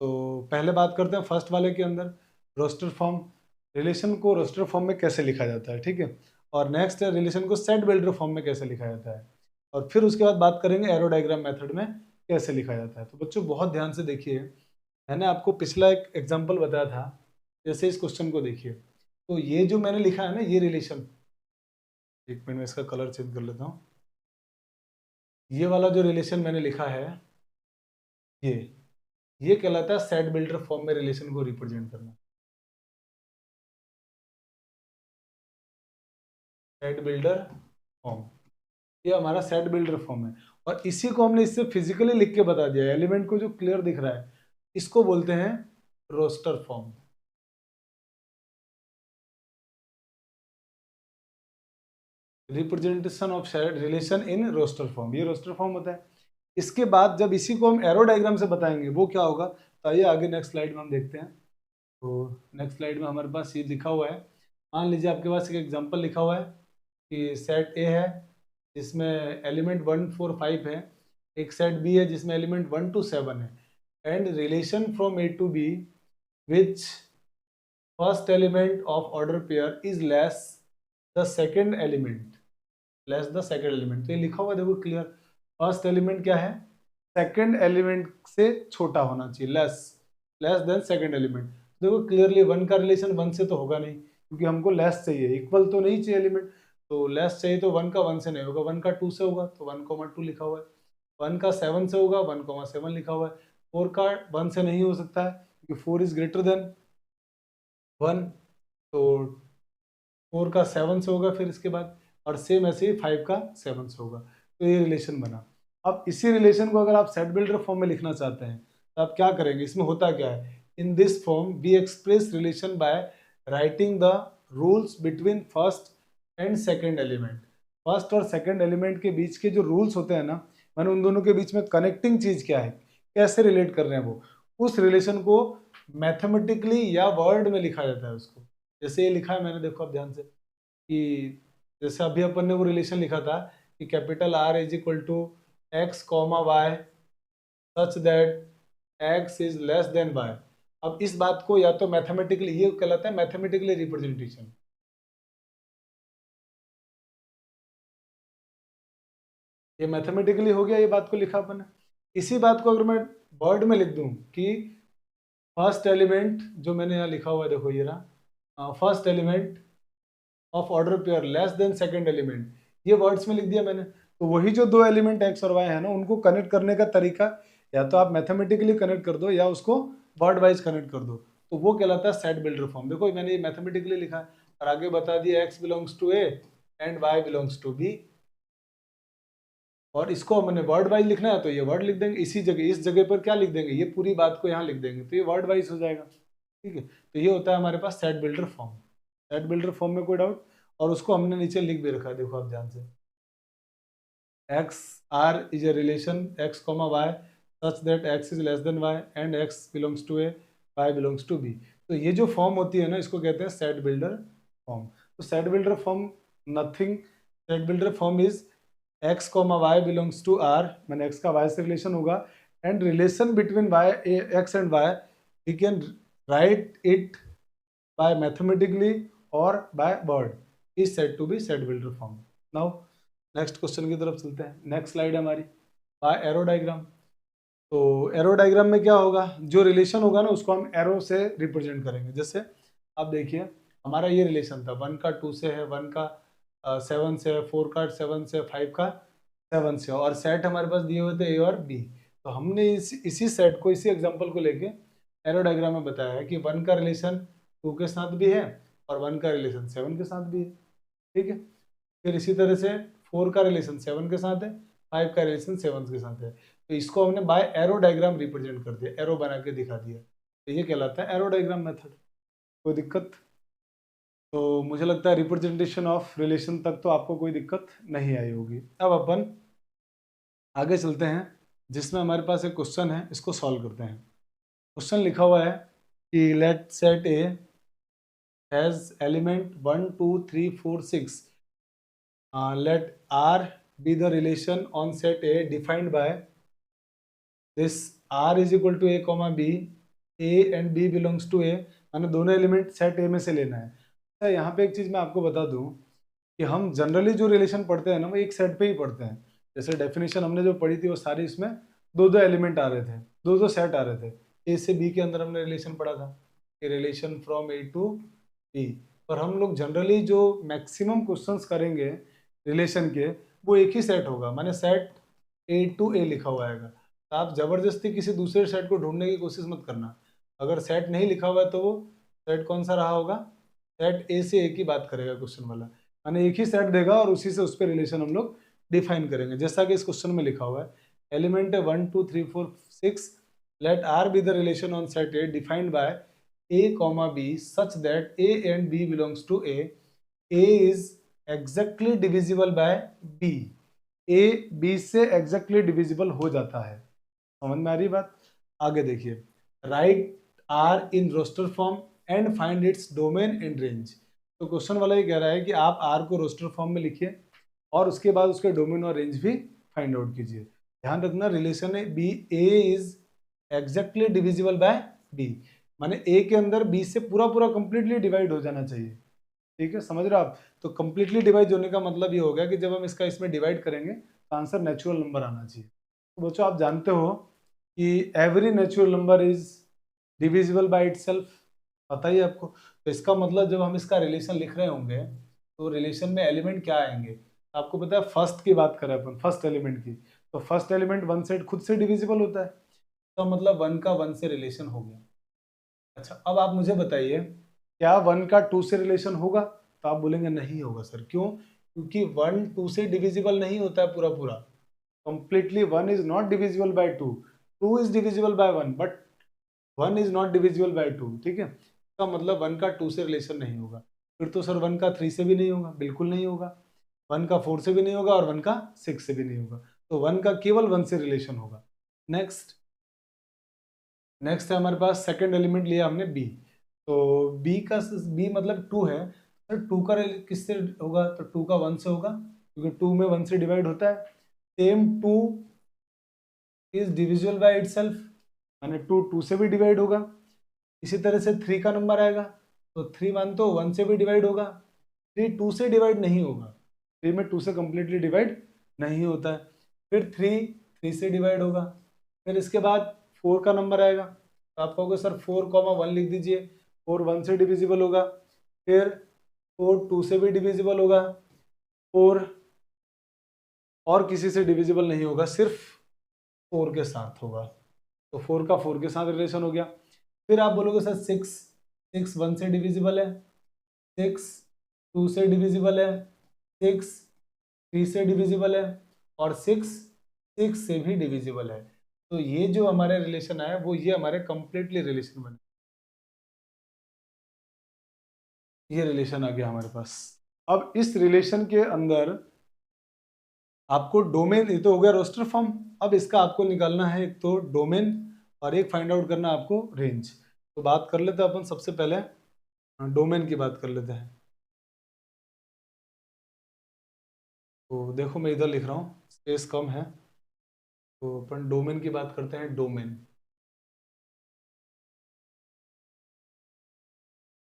S1: तो पहले बात करते हैं फर्स्ट वाले के अंदर, रोस्टर फॉर्म। रिलेशन को रोस्टर फॉर्म में कैसे लिखा जाता है, ठीक है, और नेक्स्ट है रिलेशन को सेट बिल्डर फॉर्म में कैसे लिखा जाता है, और फिर उसके बाद बात करेंगे एरो डायग्राम मेथड में कैसे लिखा जाता है। तो बच्चों बहुत ध्यान से देखिए, मैंने आपको पिछला एक एग्जाम्पल बताया था जैसे इस क्वेश्चन को देखिए, तो ये जो मैंने लिखा है ना, ये रिलेशन, एक मिनट में इसका कलर चेंज कर लेता हूँ। ये वाला जो रिलेशन मैंने लिखा है, ये कहलाता है सेट बिल्डर फॉर्म में रिलेशन को रिप्रेजेंट करना। सेट बिल्डर फॉर्म, ये हमारा सेट बिल्डर फॉर्म है, और इसी को हमने इससे फिजिकली लिख के बता दिया। एलिमेंट को जो क्लियर दिख रहा है, इसको बोलते हैं roster form. Representation of shared relation in roster form, ये रोस्टर फॉर्म होता है। इसके बाद जब इसी को हम एरो डायग्राम से बताएंगे वो क्या होगा, तो आइए आगे नेक्स्ट स्लाइड में हम देखते हैं। तो नेक्स्ट स्लाइड में हमारे पास ये लिखा हुआ है, मान लीजिए आपके पास एक एग्जांपल लिखा हुआ है कि सेट ए है जिसमें एलिमेंट 1 4 5 है, एक सेट बी है जिसमें एलिमेंट 1 to 7 है, and relation from A to B which first element of order pair is less the second element, less the second element. तो ये लिखा हुआ है, देखो क्लियर, फर्स्ट एलिमेंट क्या है, सेकेंड एलिमेंट से छोटा होना चाहिए, लेस देन सेकेंड एलिमेंट। देखो क्लियरली 1 का रिलेशन 1 से तो होगा नहीं, क्योंकि हमको लेस चाहिए, इक्वल तो नहीं चाहिए एलिमेंट, तो लेस चाहिए तो 1 का 1 से नहीं होगा, 1 का 2 से होगा तो 1, 2 लिखा हुआ है, 1 का 7 से होगा 1, 7 लिखा हुआ है, 4 का 1 से नहीं हो सकता है क्योंकि 4 इज ग्रेटर देन 1, तो 4 का 7 से होगा फिर इसके बाद, और सेम ऐसे ही 5 का 7 से होगा, तो ये रिलेशन बना। अब इसी रिलेशन को अगर आप सेट बिल्डर फॉर्म में लिखना चाहते हैं तो आप क्या करेंगे, इसमें होता क्या है, in this form we express relation by writing the rules between first and second element. First और सेकेंड एलिमेंट के बीच के जो रूल्स होते हैं ना, मैंने उन दोनों के बीच में कनेक्टिंग चीज क्या है, कैसे रिलेट कर रहे हैं वो, उस रिलेशन को मैथमेटिकली या वर्ड में लिखा जाता है उसको। जैसे ये लिखा है मैंने, देखो आप ध्यान से, कि जैसे अभी अपन ने वो रिलेशन लिखा था कि capital R is equal to x comma y such that x is less than y. अब इस बात को या तो मैथमेटिकली, ये कहलाता है मैथमेटिकली रिप्रेजेंटेशन, ये मैथमेटिकली हो गया, ये बात को लिखा अपन ने। इसी बात को अगर मैं वर्ड में लिख दूं कि फर्स्ट एलिमेंट, जो मैंने यहाँ लिखा हुआ है देखो ये रहा, first element of order pair less than second element, ये वर्ड्स में लिख दिया मैंने। तो वही जो दो एलिमेंट एक्स और वाई है ना, उनको कनेक्ट करने का तरीका या तो आप मैथमेटिकली कनेक्ट कर दो या उसको वर्ड वाइज कनेक्ट कर दो, तो वो कहलाता है सेट बिल्डर फॉर्म। देखो मैंने ये मैथमेटिकली लिखा है और आगे बता दिया x belongs to A and y belongs to B, और इसको हमने वर्ड वाइज लिखना है तो ये वर्ड लिख देंगे, इसी जगह इस जगह पर क्या लिख देंगे, ये पूरी बात को यहाँ लिख देंगे, तो ये वर्ड वाइज हो जाएगा। ठीक है, तो ये होता है हमारे पास set builder form. Set builder form में कोई डाउट, और उसको हमने नीचे लिख भी रखा है, देखो आप ध्यान से, x R is a relation x comma y such that x is less than y and x belongs to A y belongs to B. तो ये जो फॉर्म होती है ना, इसको कहते हैं सेट बिल्डर फॉर्म। तो set builder form nothing, set builder form is X comma Y belongs to R, मैंने एक्स का वाई से रिलेशन होगा, and relation between Y X and Y we can write it by mathematically और by word, is said to be set builder form. Now next question की तरफ चलते हैं। Next slide है हमारी बाय एरो डायग्राम। तो arrow diagram में क्या होगा, जो रिलेशन होगा ना उसको हम एरो से रिप्रेजेंट करेंगे। जैसे आप देखिए हमारा ये रिलेशन था, 1 का 2 से है, 1 का 7 से है, 4 का 7 से, 5 का 7 से, और सेट हमारे पास दिए हुए थे ए और बी। तो हमने इसी सेट को, इसी एग्जाम्पल को लेके एरो डायग्राम में बताया है कि 1 का रिलेशन 2 के साथ भी है और 1 का रिलेशन 7 के साथ भी है। ठीक है, फिर इसी तरह से 4 का रिलेशन 7 के साथ है, 5 का रिलेशन 7 के साथ है। तो इसको हमने बाय एरो डायग्राम रिप्रेजेंट कर दिया, एरो बना के दिखा दिया, तो ये कहलाता है एरो डायग्राम मेथड। कोई दिक्कत? तो मुझे लगता है रिप्रेजेंटेशन ऑफ रिलेशन तक तो आपको कोई दिक्कत नहीं आई होगी। अब अपन आगे चलते हैं, जिसमें हमारे पास एक क्वेश्चन है, इसको सॉल्व करते हैं। क्वेश्चन लिखा हुआ है कि let set A has element 1 2 3 4 6, let R be the relation on set A defined by this R is equal to A comma B, A and B belongs to A, मैंने दोनों element set ए में से लेना है। अच्छा यहाँ पे एक चीज़ मैं आपको बता दूँ कि हम जनरली जो रिलेशन पढ़ते हैं ना, वो एक सेट पे ही पढ़ते हैं। जैसे डेफिनेशन हमने जो पढ़ी थी वो सारी इसमें दो दो एलिमेंट आ रहे थे, दो दो सेट आ रहे थे, ए से बी के अंदर हमने रिलेशन पढ़ा था। कि relation from A to B. पर हम लोग जनरली जो मैक्सिमम क्वेश्चंस करेंगे रिलेशन के, वो एक ही सेट होगा, माने सेट ए टू ए लिखा हुआ आएगा। तो आप जबरदस्ती किसी दूसरे सेट को ढूंढने की कोशिश मत करना। अगर सेट नहीं लिखा हुआ है तो वो सेट कौन सा रहा होगा, सेट ए से ए की बात करेगा क्वेश्चन वाला, माने एक ही सेट देगा और उसी से उस पर रिलेशन हम लोग डिफाइन करेंगे। जैसा कि इस क्वेश्चन में लिखा हुआ है, एलिमेंट है 1 2 3 4 6, let R be the relation on set A defined by a comma b such that a and b belongs to a is exactly divisible by b, a b से exactly divisible हो जाता है। समझ में आ रही बात? आगे देखिए, write R in roster form and find its domain and range. तो क्वेश्चन वाला ये कह रहा है कि आप आर को रोस्टर फॉर्म में लिखिए और उसके बाद उसके डोमेन और रेंज भी फाइंड आउट कीजिए। ध्यान रखना, रिलेशन है b a is exactly divisible by b, माने ए के अंदर बी से पूरा पूरा कंप्लीटली डिवाइड हो जाना चाहिए। ठीक है, समझ रहे हो आप? तो कंप्लीटली डिवाइड होने का मतलब ये हो गया कि जब हम इसका इसमें डिवाइड करेंगे तो आंसर नेचुरल नंबर आना चाहिए। तो बच्चों आप जानते हो कि every natural number is divisible by itself, पता ही आपको। तो इसका मतलब जब हम इसका रिलेशन लिख रहे होंगे तो रिलेशन में एलिमेंट क्या आएंगे, आपको पता है फर्स्ट की बात करें अपन, फर्स्ट एलिमेंट की, तो फर्स्ट एलिमेंट वन से खुद से डिविजिबल होता है, तो मतलब वन का वन से रिलेशन हो गया। अच्छा, अब आप मुझे बताइए क्या वन का टू से रिलेशन होगा? तो आप बोलेंगे नहीं होगा सर, क्यों? क्योंकि वन टू से डिविजिबल नहीं होता है पूरा पूरा, completely one is not divisible by two, two is divisible by one but one is not divisible by two. ठीक है, इसका मतलब वन का टू से रिलेशन नहीं होगा। फिर तो सर वन का थ्री से भी नहीं होगा, बिल्कुल नहीं होगा, वन का फोर से भी नहीं होगा और वन का सिक्स से भी नहीं होगा, तो वन का केवल वन से रिलेशन होगा। नेक्स्ट है हमारे पास सेकंड एलिमेंट लिया हमने बी, तो बी का बी मतलब टू है, तो टू का किससे होगा? तो टू का वन से होगा, क्योंकि टू में वन से डिवाइड होता है। Same two is divisible by itself, माने टू टू से भी डिवाइड होगा। इसी तरह से थ्री का नंबर आएगा, तो थ्री मान तो वन से भी डिवाइड होगा, थ्री टू से डिवाइड नहीं होगा, थ्री में टू से कंप्लीटली डिवाइड नहीं होता है। फिर थ्री से डिवाइड होगा। फिर इसके बाद फोर का नंबर आएगा, तो आप कहोगे सर 4, 1 लिख दीजिए, फोर वन से डिविजिबल होगा। फिर फोर टू से भी डिविजिबल होगा, फोर और किसी से डिविजिबल नहीं होगा, सिर्फ फोर के साथ होगा, तो फोर का फोर के साथ रिलेशन हो गया। फिर आप बोलोगे सर सिक्स वन से डिविजिबल है, सिक्स टू से डिविजिबल है, सिक्स थ्री से डिविजिबल है और सिक्स से भी डिविजिबल है। तो ये जो हमारे रिलेशन आया वो ये हमारे कंप्लीटली रिलेशन बने, ये रिलेशन आ गया हमारे पास। अब इस रिलेशन के अंदर आपको डोमेन, ये तो हो गया रोस्टर फॉर्म, अब इसका आपको निकालना है एक तो डोमेन और एक फाइंड आउट करना आपको रेंज। तो बात कर लेते हैं अपन सबसे पहले डोमेन की बात कर लेते हैं। तो देखो मैं इधर लिख रहा हूँ, स्पेस कम है, तो अपन डोमेन की बात करते हैं। डोमेन,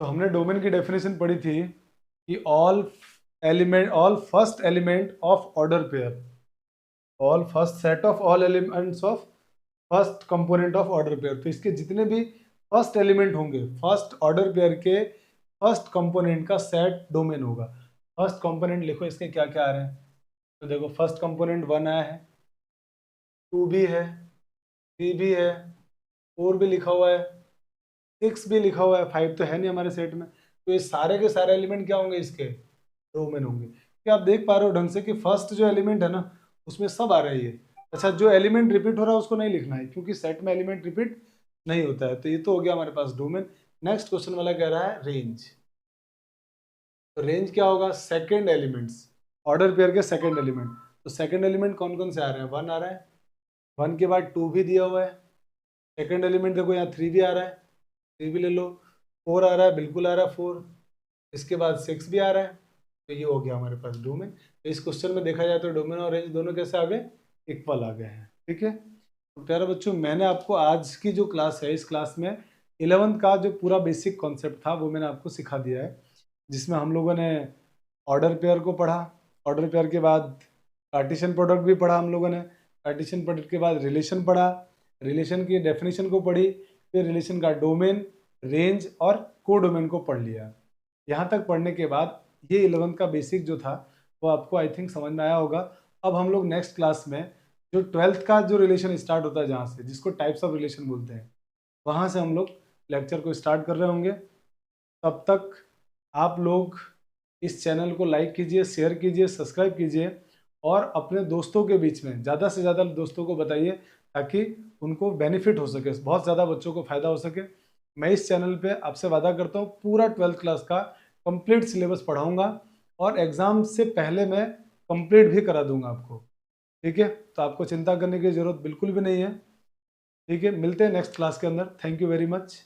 S1: तो हमने डोमेन की डेफिनेशन पढ़ी थी कि all first element of order pair, all first set of all elements of first component of order pair. तो इसके जितने भी फर्स्ट एलिमेंट होंगे फर्स्ट ऑर्डर पेयर के फर्स्ट कंपोनेंट का सेट डोमेन होगा। फर्स्ट कंपोनेंट लिखो, इसके क्या क्या आ रहे हैं, तो देखो फर्स्ट कंपोनेंट वन आया है, टू भी है, थ्री भी है, फोर भी लिखा हुआ है, सिक्स भी लिखा हुआ है, फाइव तो है नहीं हमारे सेट में। तो ये सारे के सारे एलिमेंट क्या होंगे, इसके डोमेन होंगे। क्या आप देख पा रहे हो ढंग से कि फर्स्ट जो एलिमेंट है ना उसमें सब आ रहा है ये। अच्छा, जो एलिमेंट रिपीट हो रहा है उसको नहीं लिखना है, क्योंकि सेट में एलिमेंट रिपीट नहीं होता है। तो ये तो हो गया हमारे पास डोमेन। नेक्स्ट क्वेश्चन वाला कह रहा है रेंज। तो रेंज क्या होगा, सेकेंड एलिमेंट्स, ऑर्डर पेयर के सेकेंड एलिमेंट। तो सेकेंड एलिमेंट कौन कौन से आ रहे हैं, वन आ रहा है, वन के बाद टू भी दिया हुआ है, सेकेंड एलिमेंट देखो यहाँ थ्री भी आ रहा है, थ्री भी ले लो, फोर आ रहा है, बिल्कुल आ रहा है फोर, इसके बाद सिक्स भी आ रहा है। तो ये हो गया हमारे पास डोमेन। तो इस क्वेश्चन में देखा जाए तो डोमेन और रेंज दोनों कैसे आ गए, इक्वल आ गए हैं। ठीक है, तो प्यारे बच्चों मैंने आपको आज की जो क्लास है, इस क्लास में 11th का जो पूरा बेसिक कॉन्सेप्ट था वो मैंने आपको सिखा दिया है, जिसमें हम लोगों ने ऑर्डर पेयर को पढ़ा, ऑर्डर पेयर के बाद कार्टेशियन प्रोडक्ट भी पढ़ा हम लोगों ने, कार्टेशियन प्रोडक्ट के बाद रिलेशन पढ़ा, रिलेशन की डेफिनेशन को पढ़ी, फिर रिलेशन का डोमेन, रेंज और कोडोमेन को पढ़ लिया। यहाँ तक पढ़ने के बाद ये 11th का बेसिक जो था वो आपको आई थिंक समझ में आया होगा। अब हम लोग नेक्स्ट क्लास में जो 12th का जो रिलेशन स्टार्ट होता है, जहाँ से, जिसको टाइप्स ऑफ रिलेशन बोलते हैं, वहाँ से हम लोग लेक्चर को स्टार्ट कर रहे होंगे। तब तक आप लोग इस चैनल को लाइक कीजिए, शेयर कीजिए, सब्सक्राइब कीजिए और अपने दोस्तों के बीच में ज़्यादा से ज़्यादा दोस्तों को बताइए ताकि उनको बेनिफिट हो सके, बहुत ज़्यादा बच्चों को फ़ायदा हो सके। मैं इस चैनल पे आपसे वादा करता हूँ पूरा 12th क्लास का कंप्लीट सिलेबस पढ़ाऊँगा और एग्ज़ाम से पहले मैं कंप्लीट भी करा दूंगा आपको। ठीक है, तो आपको चिंता करने की ज़रूरत बिल्कुल भी नहीं है। ठीक है, मिलते हैं नेक्स्ट क्लास के अंदर। Thank you very much.